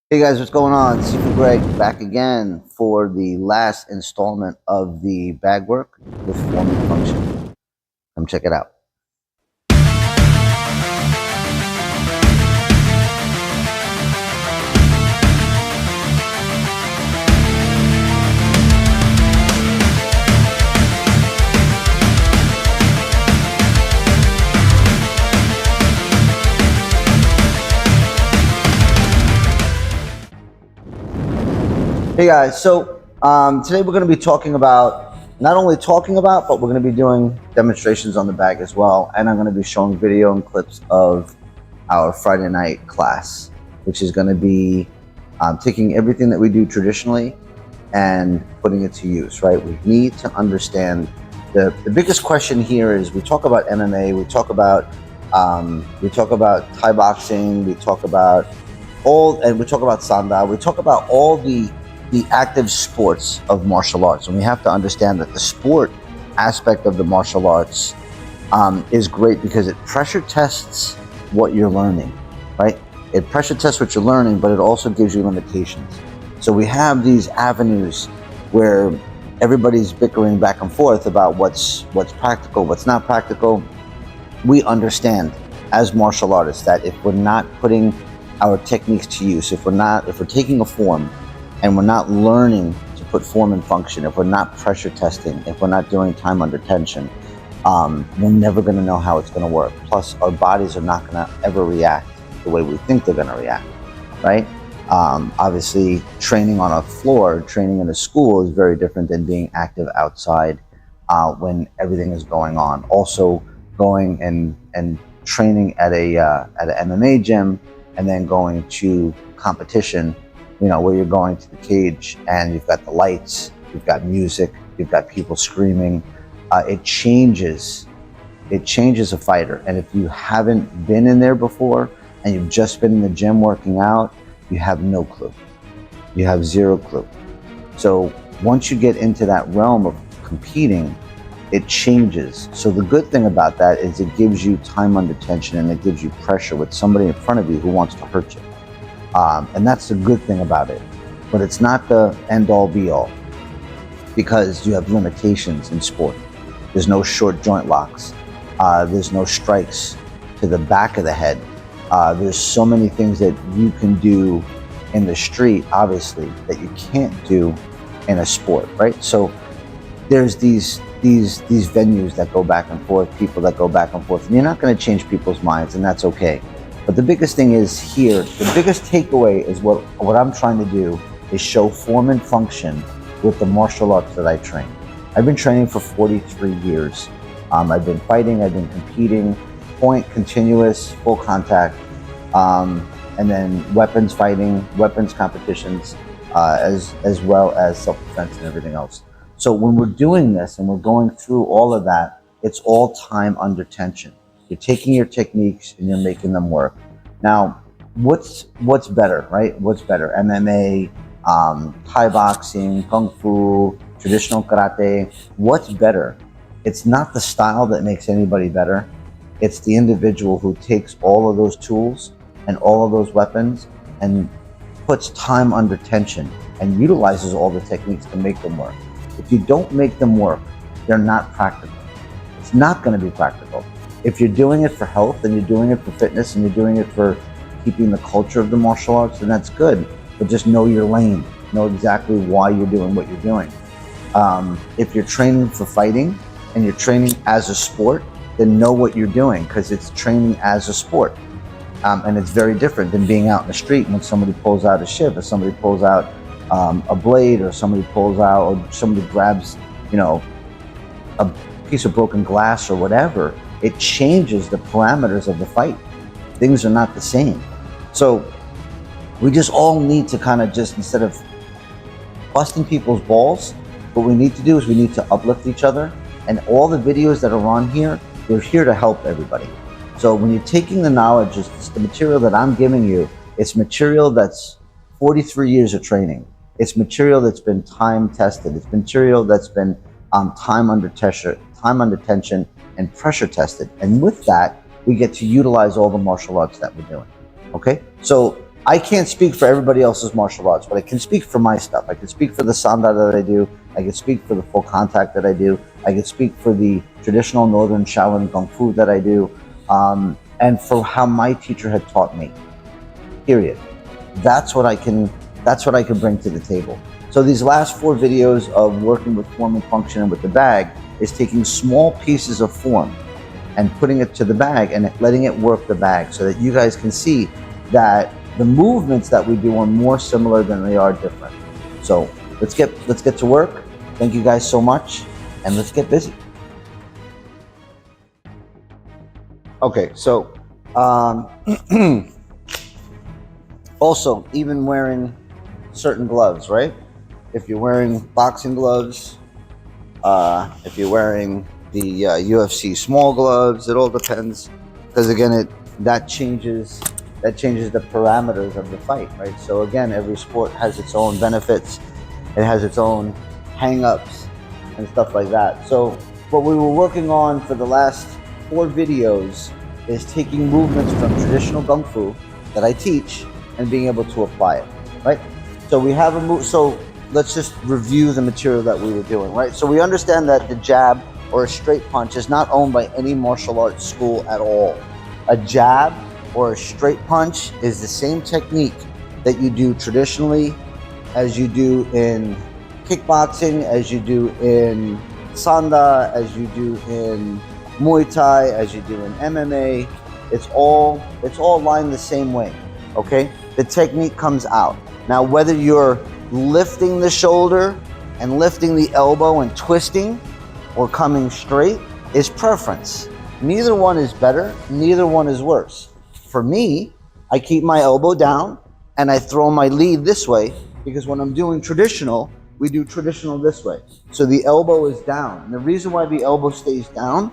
Hey guys, what's going on? Seafood Greg back again for the last installment of the bag work with form and function. Come check it out. Hey guys, so today we're going to be talking about, not only talking about, but we're going to be doing demonstrations on the bag as well. And I'm going to be showing video and clips of our Friday night class, which is going to be taking everything that we do traditionally and putting it to use, right? We need to understand the biggest question here is we talk about MMA, we talk about Thai boxing, we talk about Sanda, we talk about all the active sports of martial arts, and we have to understand that the sport aspect of the martial arts is great because it pressure tests what you're learning, right? It pressure tests what you're learning, but it also gives you limitations. So we have these avenues where everybody's bickering back and forth about what's practical, what's not practical. We understand as martial artists that if we're not putting our techniques to use, if we're taking a form and we're not learning to put form and function, if we're not pressure testing, if we're not doing time under tension, we're never going to know how it's going to work. Plus, our bodies are not going to ever react the way we think they're going to react, right? Obviously, training on a floor, training in a school is very different than being active outside when everything is going on. Also, going and training at an MMA gym and then going to competition, where you're going to the cage and you've got the lights, you've got music, you've got people screaming. It changes a fighter. And if you haven't been in there before and you've just been in the gym working out, you have no clue. You have zero clue. So once you get into that realm of competing, it changes. So the good thing about that is it gives you time under tension and it gives you pressure with somebody in front of you who wants to hurt you. And that's the good thing about it. But it's not the end-all be-all because you have limitations in sport. There's no short joint locks. There's no strikes to the back of the head. There's so many things that you can do in the street, obviously, that you can't do in a sport, right? So there's these venues that go back and forth, people that go back and forth, and you're not going to change people's minds, and that's okay. But the biggest thing is here, the biggest takeaway is what I'm trying to do is show form and function with the martial arts that I train. I've been training for 43 years. I've been fighting, I've been competing, point, continuous, full contact, and then weapons fighting, weapons competitions, as well as self-defense and everything else. So when we're doing this and we're going through all of that, it's all time under tension. You're taking your techniques and you're making them work. Now, what's better, right? What's better? MMA, Thai boxing, Kung Fu, traditional karate. What's better? It's not the style that makes anybody better. It's the individual who takes all of those tools and all of those weapons and puts time under tension and utilizes all the techniques to make them work. If you don't make them work, they're not practical. It's not going to be practical. If you're doing it for health and you're doing it for fitness and you're doing it for keeping the culture of the martial arts, then that's good. But just know your lane. Know exactly why you're doing what you're doing. If you're training for fighting and you're training as a sport, then know what you're doing because it's training as a sport. And it's very different than being out in the street when somebody pulls out a shiv or somebody pulls out a blade or somebody pulls out or somebody grabs, a piece of broken glass or whatever. It changes the parameters of the fight. Things are not the same. So we just all need to kind of just, instead of busting people's balls, what we need to do is we need to uplift each other. And all the videos that are on here, they're here to help everybody. So when you're taking the knowledge, it's the material that I'm giving you, it's material that's 43 years of training. It's material that's been time tested. It's material that's been time under tension and pressure tested. And with that, we get to utilize all the martial arts that we're doing. Okay? So I can't speak for everybody else's martial arts, but I can speak for my stuff. I can speak for the Sanda that I do. I can speak for the full contact that I do. I can speak for the traditional Northern Shaolin Kung Fu that I do, and for how my teacher had taught me. Period. That's what I can bring to the table. So these last 4 videos of working with form and function and with the bag is taking small pieces of form and putting it to the bag and letting it work the bag so that you guys can see that the movements that we do are more similar than they are different. So let's get to work. Thank you guys so much, and let's get busy. Okay, so also, even wearing certain gloves, right? If you're wearing boxing gloves, if you're wearing the UFC small gloves, it all depends, because again, that changes the parameters of the fight, right? So again, every sport has its own benefits, it has its own hang-ups and stuff like that. So what we were working on for the last 4 videos is taking movements from traditional Kung Fu that I teach and being able to apply it, right? So we have a move, so let's just review the material that we were doing, right? So we understand that the jab or a straight punch is not owned by any martial arts school at all. A jab or a straight punch is the same technique that you do traditionally as you do in kickboxing, as you do in Sanda, as you do in Muay Thai, as you do in MMA. It's all lined the same way, okay? The technique comes out. Now, whether you're lifting the shoulder and lifting the elbow and twisting or coming straight is preference. Neither one is better, neither one is worse. For me, I keep my elbow down and I throw my lead this way, because when I'm doing traditional, we do traditional this way. So the elbow is down. And the reason why the elbow stays down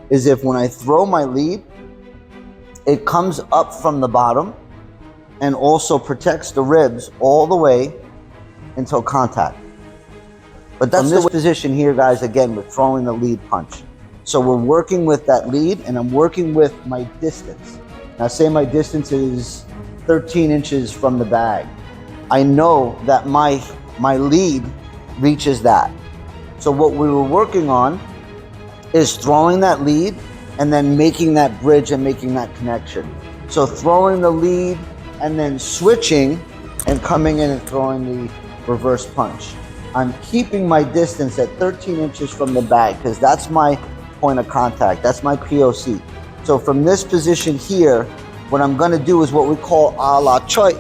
is if when I throw my lead, it comes up from the bottom and also protects the ribs all the way until contact. But that's this position here, guys, again, we're throwing the lead punch. So we're working with that lead, and I'm working with my distance. Now say my distance is 13 inches from the bag. I know that my lead reaches that. So what we were working on is throwing that lead and then making that bridge and making that connection. So throwing the lead and then switching and coming in and throwing the reverse punch. I'm keeping my distance at 13 inches from the bag because that's my point of contact. That's my POC. So from this position here, what I'm going to do is what we call a la choi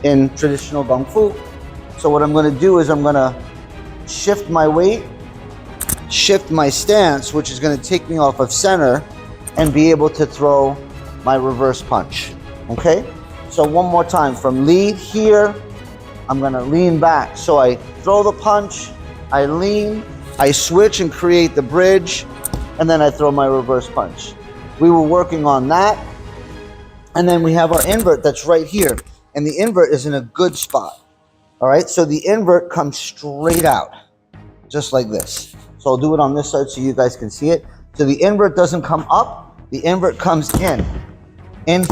in traditional Kung Fu. So what I'm going to do is I'm going to shift my weight, shift my stance, which is going to take me off of center, and be able to throw my reverse punch. Okay? So one more time, from lead here, I'm going to lean back. So I throw the punch, I lean, I switch and create the bridge, and then I throw my reverse punch. We were working on that. And then we have our invert that's right here. And the invert is in a good spot. All right, so the invert comes straight out, just like this. So I'll do it on this side so you guys can see it. So the invert doesn't come up, the invert comes in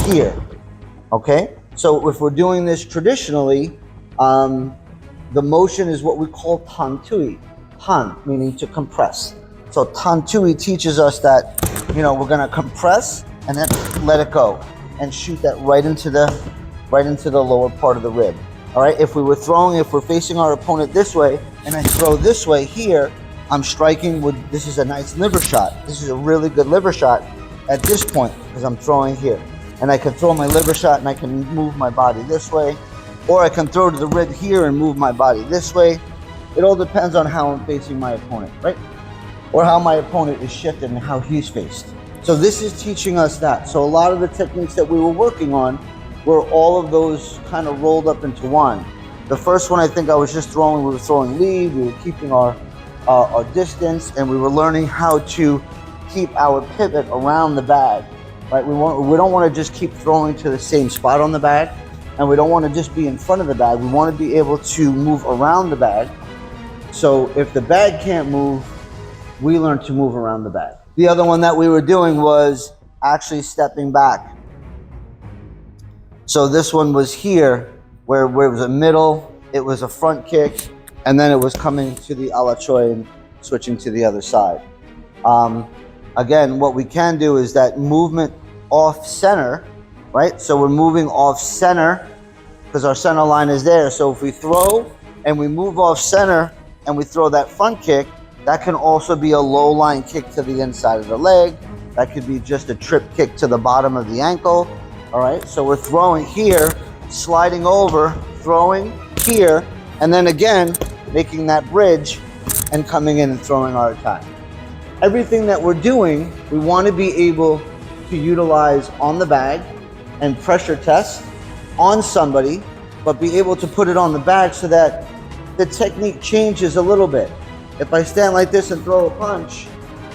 here. Okay, so if we're doing this traditionally, the motion is what we call tan tui. Tan meaning to compress. So tan tui teaches us that, you know, we're gonna compress and then let it go and shoot that right into the lower part of the rib. All right, if we're facing our opponent this way and I throw this way here, I'm striking with, this is a nice liver shot. This is a really good liver shot at this point because I'm throwing here. And I can throw my liver shot and I can move my body this way, or I can throw to the rib here and move my body this way. It all depends on how I'm facing my opponent, right? Or how my opponent is shifted and how he's faced. So this is teaching us that. So a lot of the techniques that we were working on were all of those kind of rolled up into one. The first one, I think I was just throwing, we were throwing lead, we were keeping our distance, and we were learning how to keep our pivot around the bag, right? We don't want to just keep throwing to the same spot on the bag, and we don't want to just be in front of the bag. We want to be able to move around the bag. So if the bag can't move, we learn to move around the bag. The other one that we were doing was actually stepping back. So this one was here, where it was a middle, it was a front kick, and then it was coming to the a la Choi and switching to the other side. Again, what we can do is that movement off center, right? So we're moving off center because our center line is there. So if we throw and we move off center and we throw that front kick, that can also be a low line kick to the inside of the leg. That could be just a trip kick to the bottom of the ankle. All right, so we're throwing here, sliding over, throwing here, and then again, making that bridge and coming in and throwing our attack. Everything that we're doing, we want to be able to utilize on the bag and pressure test on somebody, but be able to put it on the bag so that the technique changes a little bit. If I stand like this and throw a punch,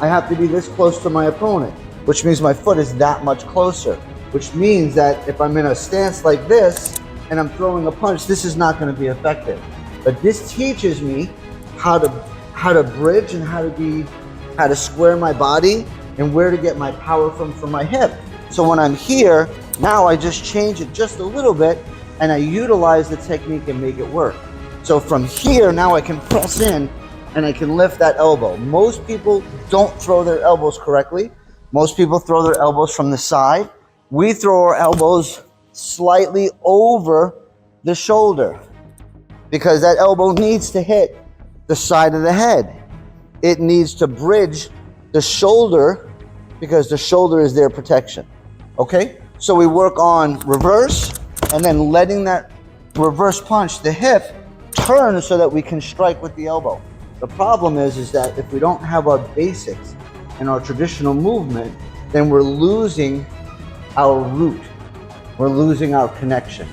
I have to be this close to my opponent, which means my foot is that much closer, which means that if I'm in a stance like this and I'm throwing a punch, this is not going to be effective. But this teaches me how to bridge and how to square my body and where to get my power from my hip. So when I'm here, now I just change it just a little bit and I utilize the technique and make it work. So from here, now I can press in and I can lift that elbow. Most people don't throw their elbows correctly. Most people throw their elbows from the side. We throw our elbows slightly over the shoulder because that elbow needs to hit the side of the head. It needs to bridge the shoulder because the shoulder is their protection, okay? So we work on reverse and then letting that reverse punch, the hip, turn so that we can strike with the elbow. The problem is that if we don't have our basics and our traditional movement, then we're losing our root. We're losing our connection.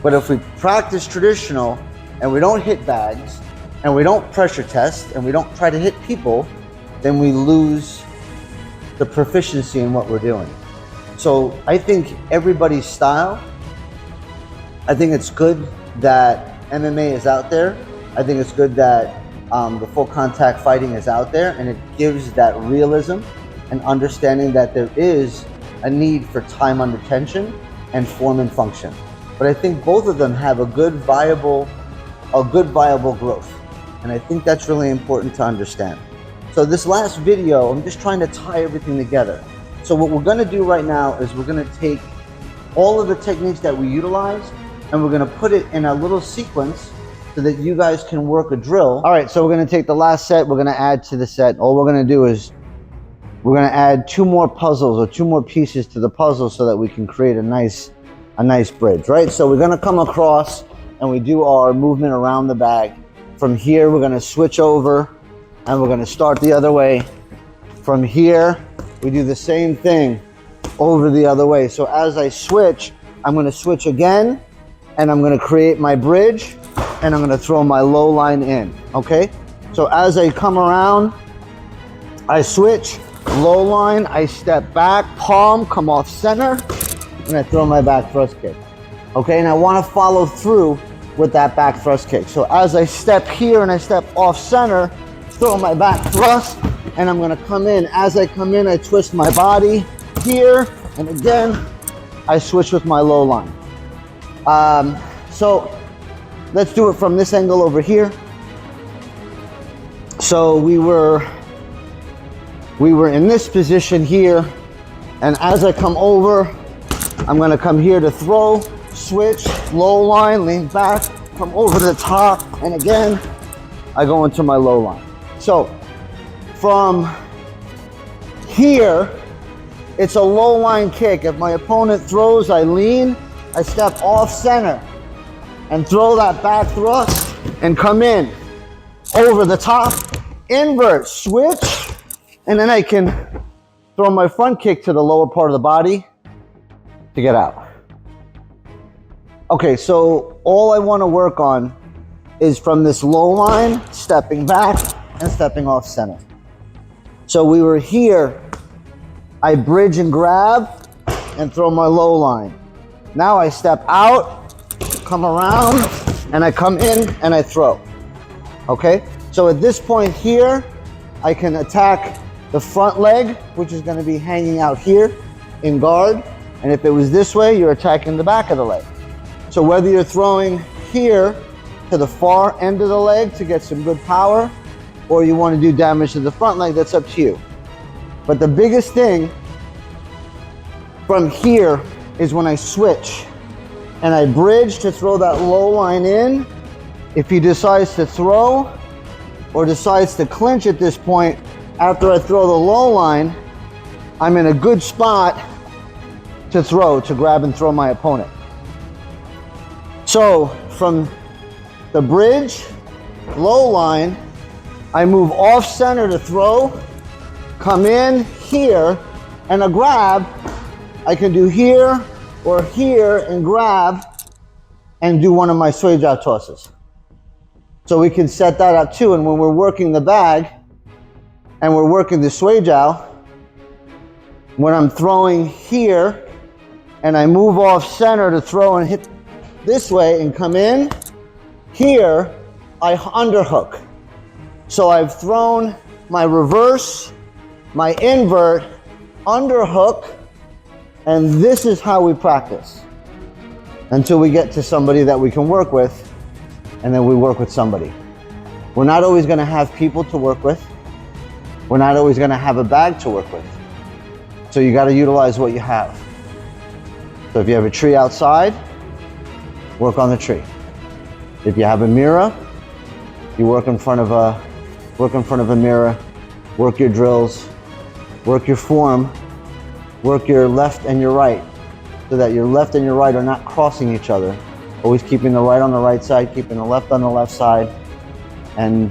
But if we practice traditional and we don't hit bags and we don't pressure test and we don't try to hit people, then we lose the proficiency in what we're doing. So I think everybody's style, I think it's good that MMA is out there. I think it's good that the full contact fighting is out there, and it gives that realism and understanding that there is a need for time under tension and form and function. But I think both of them have a good viable growth. And I think that's really important to understand. So this last video, I'm just trying to tie everything together. So what we're gonna do right now is we're gonna take all of the techniques that we utilize and we're gonna put it in a little sequence so that you guys can work a drill. All right, so we're gonna take the last set, we're gonna add to the set. All we're gonna do is we're gonna add 2 more puzzles or 2 more pieces to the puzzle so that we can create a nice bridge, right? So we're gonna come across and we do our movement around the bag. From here, we're gonna switch over and we're gonna start the other way. From here, we do the same thing over the other way. So as I switch, I'm gonna switch again and I'm gonna create my bridge and I'm gonna throw my low line in, okay? So as I come around, I switch, low line, I step back, palm, come off center, and I throw my back thrust kick. Okay, and I wanna follow through with that back thrust kick. So as I step here and I step off center, throw my back thrust, and I'm gonna come in. As I come in, I twist my body here, and again, I switch with my low line. So let's do it from this angle over here. So we were in this position here, and as I come over, I'm gonna come here to throw, switch, low line, lean back, come over to the top, and again, I go into my low line. So from here, it's a low line kick. If my opponent throws, I lean, I step off center and throw that back thrust and come in over the top, invert, switch, and then I can throw my front kick to the lower part of the body to get out. Okay, so all I want to work on is from this low line, stepping back and stepping off center. So we were here, I bridge and grab and throw my low line. Now I step out, come around, and I come in and I throw. Okay, so at this point here, I can attack the front leg, which is going to be hanging out here in guard, And if it was this way, you're attacking the back of the leg. So whether you're throwing here to the far end of the leg to get some good power, or you want to do damage to the front leg, that's up to you. But the biggest thing from here is when I switch and I bridge to throw that low line in. If he decides to throw or decides to clinch at this point, after I throw the low line, I'm in a good spot to throw, to grab and throw my opponent. So from the bridge, low line, I move off center to throw, come in here, and a grab, I can do here or here and grab and do one of my sway jaw tosses. So we can set that up too. And when we're working the bag and we're working the sway jaw, when I'm throwing here and I move off center to throw and hit this way and come in, here I underhook. So I've thrown my reverse, my invert, underhook, and this is how we practice until we get to somebody that we can work with, and then we work with somebody. We're not always going to have people to work with. We're not always going to have a bag to work with. So you got to utilize what you have. So if you have a tree outside, work on the tree. If you have a mirror, you work in front of a mirror, work your drills, work your form, work your left and your right, so that your left and your right are not crossing each other. Always keeping the right on the right side, keeping the left on the left side, and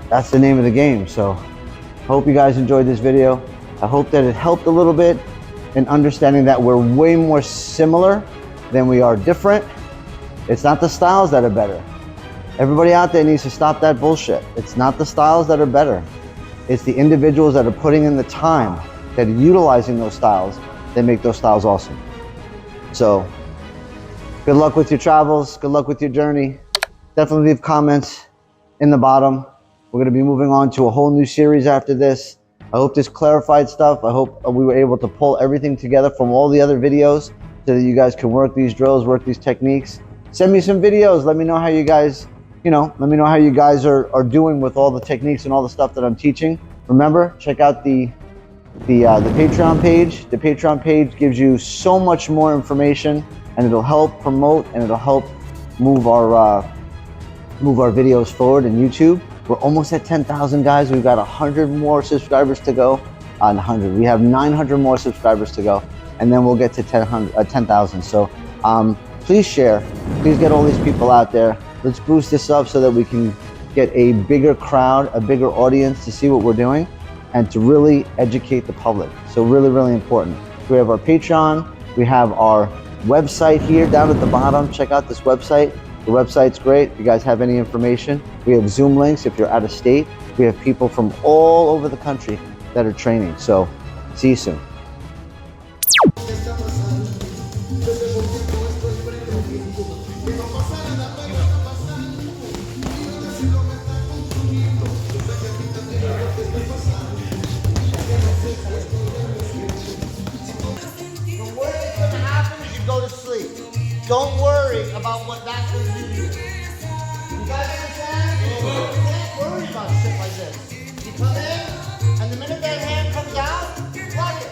that's the name of the game. So I hope you guys enjoyed this video. I hope that it helped a little bit in understanding that we're way more similar than we are different. It's not the styles that are better. Everybody out there needs to stop that bullshit. It's not the styles that are better. It's the individuals that are putting in the time, that are utilizing those styles, that make those styles awesome. So good luck with your travels. Good luck with your journey. Definitely leave comments in the bottom. We're going to be moving on to a whole new series after this. I hope this clarified stuff. I hope we were able to pull everything together from all the other videos so that you guys can work these drills, work these techniques. Send me some videos. Let me know how you guys, let me know how you guys are doing with all the techniques and all the stuff that I'm teaching. Remember, check out the Patreon page. The Patreon page gives you so much more information, and it'll help promote and it'll help move our videos forward in YouTube. We're almost at 10,000 guys. We've got 100 more subscribers to go. 100. We have 900 more subscribers to go, and then we'll get to 10,000. So please share. Please get all these people out there. Let's boost this up so that we can get a bigger crowd, a bigger audience to see what we're doing and to really educate the public. So really, really important. We have our Patreon. We have our website here down at the bottom. Check out this website. The website's great. If you guys have any information, we have Zoom links if you're out of state. We have people from all over the country that are training. So see you soon. Don't worry about what that's going to do to you. You guys understand? You can't worry about shit like this. You come in, and the minute that hand comes out, block it.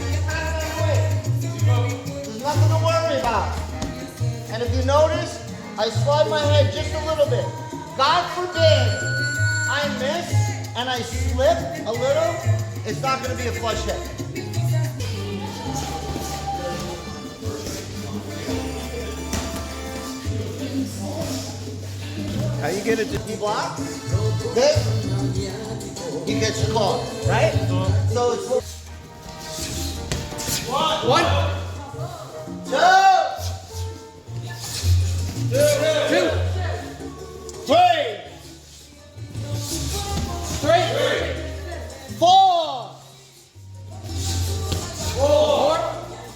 Get out of the way. There's nothing to worry about. And if you notice, I slide my head just a little bit. God forbid I miss and I slip a little, it's not going to be a flush head. How you get it? He blocks this, he gets the call, right? So it's one, two, three, four,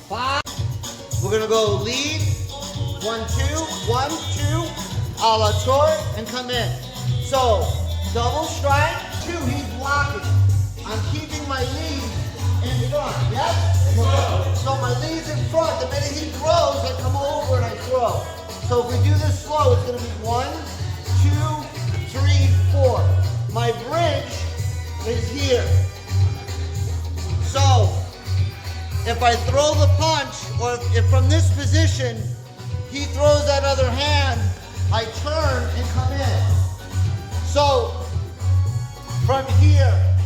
five. We're gonna go lead, 1, 2, a la tour, and come in. So, double strike, 2, he's blocking. I'm keeping my lead in front, yes? So my lead's in front. The minute he throws, I come over and I throw. So if we do this slow, it's going to be 1, 2, 3, 4. My bridge is here. So if I throw the punch, or if from this position he throws that other hand, I turn and come in. So from here,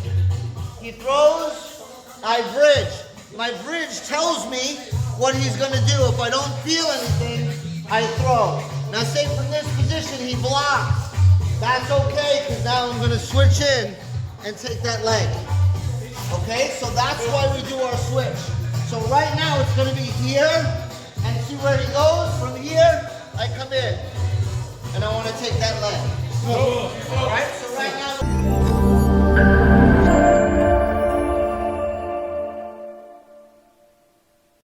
he throws, I bridge. My bridge tells me what he's gonna do. If I don't feel anything, I throw. Now say from this position he blocks. That's okay, because now I'm gonna switch in and take that leg. Okay, so that's why we do our switch. So right now it's gonna be here, and see where he goes? From here, I come in, and I wanna take that leg. All right, so right now.